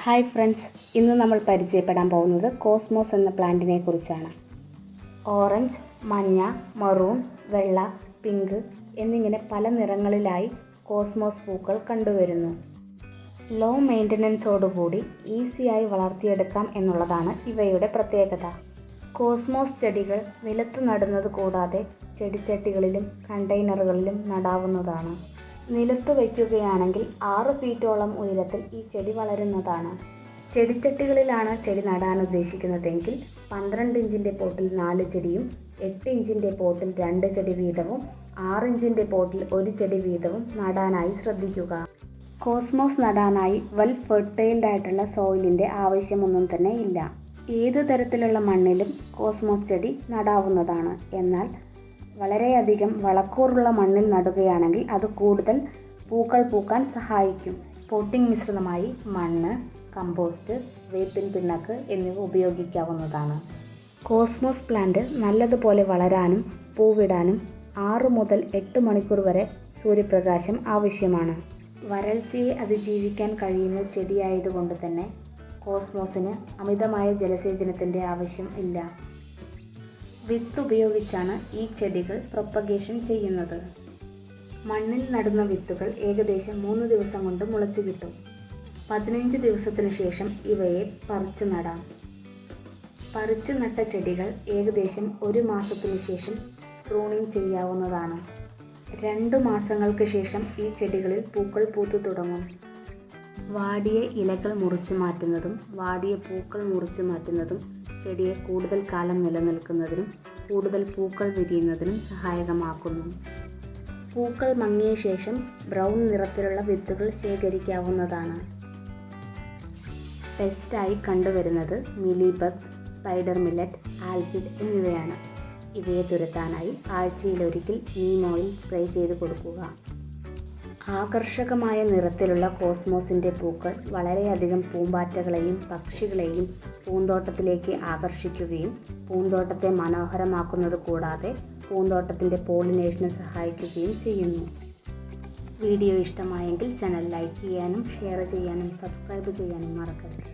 Hi friends, ഇന്ന് നമ്മൾ പരിചയപ്പെടാൻ പോകുന്നത് കോസ്മോസ് എന്ന പ്ലാന്റിനെ കുറിച്ചാണ്. ഓറഞ്ച്, മഞ്ഞ, മറൂൺ, വെള്ള, പിങ്ക് എന്നിങ്ങനെ പല നിറങ്ങളിലായി കോസ്മോസ് പൂക്കൾ കണ്ടുവരുന്നു. ലോ മെയിൻ്റനൻസോടുകൂടി ഈസിയായി വളർത്തിയെടുക്കാം എന്നുള്ളതാണ് ഇവയുടെ പ്രത്യേകത. കോസ്മോസ് ചെടികൾ നിലത്ത് നടുന്നത് കൂടാതെ ചെടിച്ചട്ടികളിലും കണ്ടെയ്നറുകളിലും നടാവുന്നതാണ്. നിലത്ത് വയ്ക്കുകയാണെങ്കിൽ 6 ഫീറ്റോളം ഉയരത്തിൽ ഈ ചെടി വളരുന്നതാണ്. ചെടിച്ചട്ടികളിലാണ് ചെടി നടാൻ ഉദ്ദേശിക്കുന്നതെങ്കിൽ 12 ഇഞ്ചിൻ്റെ പോട്ടിൽ 4 ചെടിയും 8 ഇഞ്ചിൻ്റെ പോട്ടിൽ 2 ചെടി വീതവും 6 ഇഞ്ചിൻ്റെ പോട്ടിൽ 1 ചെടി വീതവും നടാനായി ശ്രദ്ധിക്കുക. കോസ്മോസ് നടാനായി വെൽ ഫെർട്ടൈൽഡ് ആയിട്ടുള്ള സോയിലിൻ്റെ ആവശ്യമൊന്നും തന്നെ ഇല്ല. ഏതു തരത്തിലുള്ള മണ്ണിലും കോസ്മോസ് ചെടി നടാവുന്നതാണ്. എന്നാൽ വളരെയധികം വളക്കൂറുള്ള മണ്ണിൽ നടുകയാണെങ്കിൽ അത് കൂടുതൽ പൂക്കൾ പൂക്കാൻ സഹായിക്കും. പോട്ടിംഗ് മിശ്രിതമായി മണ്ണ്, കമ്പോസ്റ്റ്, വേപ്പിൻ പിണ്ണാക്ക് എന്നിവ ഉപയോഗിക്കാവുന്നതാണ്. കോസ്മോസ് പ്ലാന്റ് നല്ലതുപോലെ വളരാനും പൂവിടാനും 6 മുതൽ 8 മണിക്കൂർ വരെ സൂര്യപ്രകാശം ആവശ്യമാണ്. വരൾച്ചയെ അതിജീവിക്കാൻ കഴിയുന്ന ചെടിയായതുകൊണ്ട് തന്നെ കോസ്മോസിന് അമിതമായ ജലസേചനത്തിൻ്റെ ആവശ്യം ഇല്ല. വിത്ത് ഉപയോഗിച്ചാണ് ഈ ചെടികൾ പ്രൊപ്പഗേഷൻ ചെയ്യുന്നത്. മണ്ണിൽ നടുന്ന വിത്തുകൾ ഏകദേശം 3 ദിവസം കൊണ്ട് മുളച്ചു കിട്ടും. 15 ദിവസത്തിനു ശേഷം ഇവയെ പറിച്ചു നടാം. പറിച്ചു നട്ട ചെടികൾ ഏകദേശം 1 മാസത്തിനു ശേഷം പ്രൂണിങ് ചെയ്യാവുന്നതാണ്. 2 മാസങ്ങൾക്ക് ശേഷം ഈ ചെടികളിൽ പൂക്കൾ പൂത്തു തുടങ്ങും. വാടിയ ഇലകൾ മുറിച്ചു മാറ്റുന്നതും വാടിയ പൂക്കൾ മുറിച്ചു മാറ്റുന്നതും ചെടിയെ കൂടുതൽ കാലം നിലനിൽക്കുന്നതിനും കൂടുതൽ പൂക്കൾ വിരിയുന്നതിനും സഹായകമാക്കുന്നു. പൂക്കൾ മങ്ങിയ ശേഷം ബ്രൗൺ നിറത്തിലുള്ള വിത്തുകൾ ശേഖരിക്കാവുന്നതാണ്. പെസ്റ്റായി കണ്ടുവരുന്നത് മിലിബഗ്, സ്പൈഡർ മില്ലറ്റ്, ആൽഫിഡ് എന്നിവയാണ്. ഇവയെ തുരത്താനായി ആഴ്ചയിലൊരിക്കൽ നീം ഓയിൽ സ്പ്രേ ചെയ്ത് കൊടുക്കുക. ആകർഷകമായ നിറത്തിലുള്ള കോസ്മോസിൻ്റെ പൂക്കൾ വളരെയധികം പൂമ്പാറ്റകളെയും പക്ഷികളെയും പൂന്തോട്ടത്തിലേക്ക് ആകർഷിക്കുകയും പൂന്തോട്ടത്തെ മനോഹരമാക്കുന്നത് കൂടാതെ പൂന്തോട്ടത്തിൻ്റെ പോളിനേഷന് സഹായിക്കുകയും ചെയ്യുന്നു. വീഡിയോ ഇഷ്ടമായെങ്കിൽ ചാനൽ ലൈക്ക് ചെയ്യാനും ഷെയർ ചെയ്യാനും സബ്സ്ക്രൈബ് ചെയ്യാനും മറക്കരുത്.